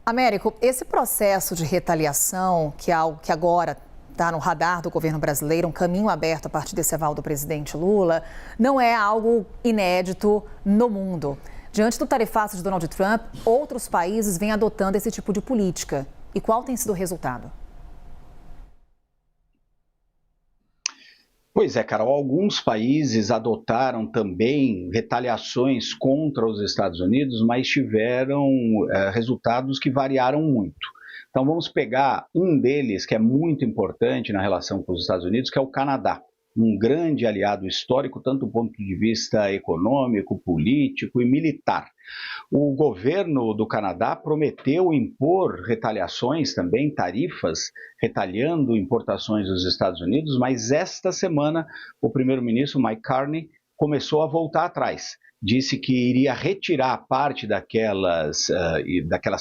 Américo, esse processo de retaliação, que é algo que agora está no radar do governo brasileiro, um caminho aberto a partir desse aval do presidente Lula, não é algo inédito no mundo. Diante do tarifaço de Donald Trump, outros países vêm adotando esse tipo de política. E qual tem sido o resultado? Pois é, Carol, alguns países adotaram também retaliações contra os Estados Unidos, mas tiveram resultados que variaram muito. Então vamos pegar um deles que é muito importante na relação com os Estados Unidos, que é o Canadá. Um grande aliado histórico, tanto do ponto de vista econômico, político e militar. O governo do Canadá prometeu impor retaliações também, tarifas, retaliando importações dos Estados Unidos, mas esta semana o primeiro-ministro Mike Carney começou a voltar atrás. Disse que iria retirar parte daquelas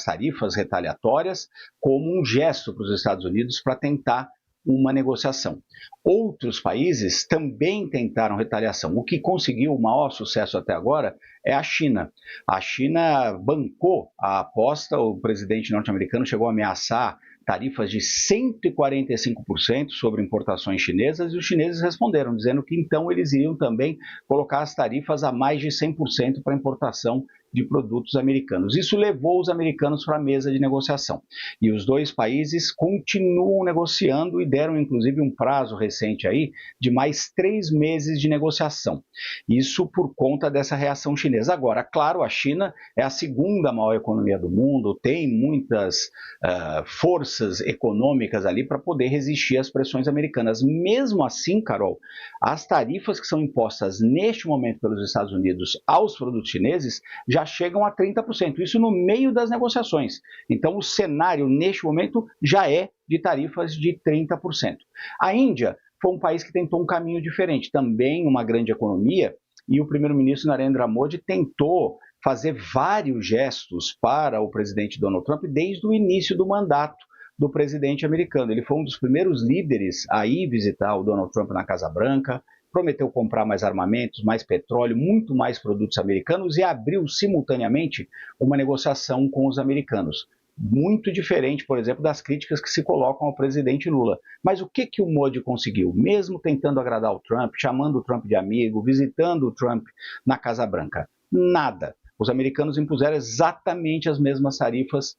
tarifas retaliatórias como um gesto para os Estados Unidos para tentar uma negociação. Outros países também tentaram retaliação. O que conseguiu o maior sucesso até agora é a China. A China bancou a aposta, o presidente norte-americano chegou a ameaçar tarifas de 145% sobre importações chinesas e os chineses responderam, dizendo que então eles iriam também colocar as tarifas a mais de 100% para importação de produtos americanos. Isso levou os americanos para a mesa de negociação. E os dois países continuam negociando e deram inclusive um prazo recente aí de mais 3 meses de negociação. Isso por conta dessa reação chinesa. Agora, claro, a China é a segunda maior economia do mundo, tem muitas forças econômicas ali para poder resistir às pressões americanas. Mesmo assim, Carol, as tarifas que são impostas neste momento pelos Estados Unidos aos produtos chineses já chegam a 30%, isso no meio das negociações. Então o cenário neste momento já é de tarifas de 30%. A Índia foi um país que tentou um caminho diferente, também uma grande economia, e o primeiro-ministro Narendra Modi tentou fazer vários gestos para o presidente Donald Trump desde o início do mandato do presidente americano. Ele foi um dos primeiros líderes a ir visitar o Donald Trump na Casa Branca, prometeu comprar mais armamentos, mais petróleo, muito mais produtos americanos e abriu simultaneamente uma negociação com os americanos. Muito diferente, por exemplo, das críticas que se colocam ao presidente Lula. Mas o que o Modi conseguiu? Mesmo tentando agradar o Trump, chamando o Trump de amigo, visitando o Trump na Casa Branca, nada. Os americanos impuseram exatamente as mesmas tarifas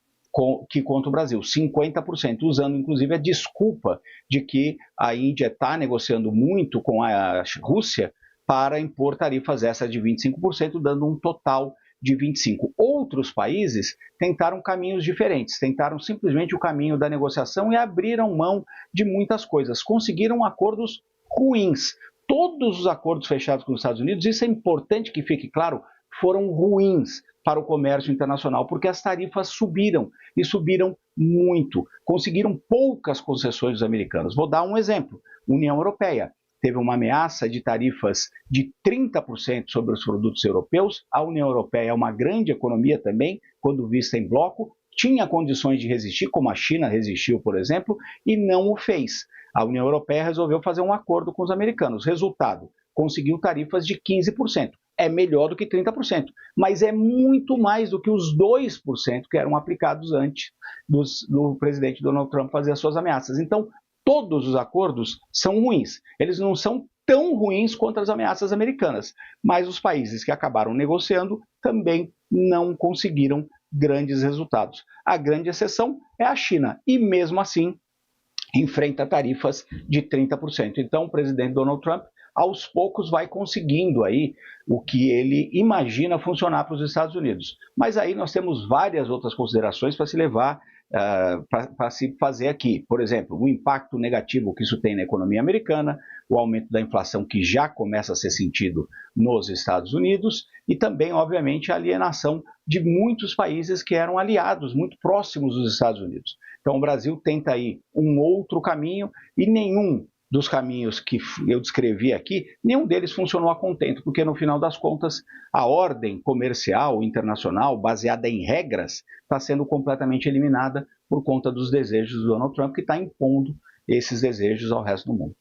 que contra o Brasil, 50%, usando inclusive a desculpa de que a Índia está negociando muito com a Rússia para impor tarifas extras de 25%, dando um total de 25%. Outros países tentaram caminhos diferentes, tentaram simplesmente o caminho da negociação e abriram mão de muitas coisas, conseguiram acordos ruins. Todos os acordos fechados com os Estados Unidos, isso é importante que fique claro, foram ruins para o comércio internacional, porque as tarifas subiram, e subiram muito. Conseguiram poucas concessões dos americanos. Vou dar um exemplo. União Europeia teve uma ameaça de tarifas de 30% sobre os produtos europeus. A União Europeia é uma grande economia também, quando vista em bloco, tinha condições de resistir, como a China resistiu, por exemplo, e não o fez. A União Europeia resolveu fazer um acordo com os americanos. Resultado, conseguiu tarifas de 15%. É melhor do que 30%, mas é muito mais do que os 2% que eram aplicados antes do presidente Donald Trump fazer as suas ameaças. Então, todos os acordos são ruins. Eles não são tão ruins quanto as ameaças americanas, mas os países que acabaram negociando também não conseguiram grandes resultados. A grande exceção é a China, e mesmo assim enfrenta tarifas de 30%. Então, o presidente Donald Trump aos poucos vai conseguindo aí o que ele imagina funcionar para os Estados Unidos. Mas aí nós temos várias outras considerações para se levar, para se fazer aqui. Por exemplo, o impacto negativo que isso tem na economia americana, o aumento da inflação que já começa a ser sentido nos Estados Unidos e também, obviamente, a alienação de muitos países que eram aliados, muito próximos dos Estados Unidos. Então o Brasil tenta aí um outro caminho e nenhum dos caminhos que eu descrevi aqui, nenhum deles funcionou a contento, porque no final das contas a ordem comercial internacional baseada em regras está sendo completamente eliminada por conta dos desejos do Donald Trump, que está impondo esses desejos ao resto do mundo.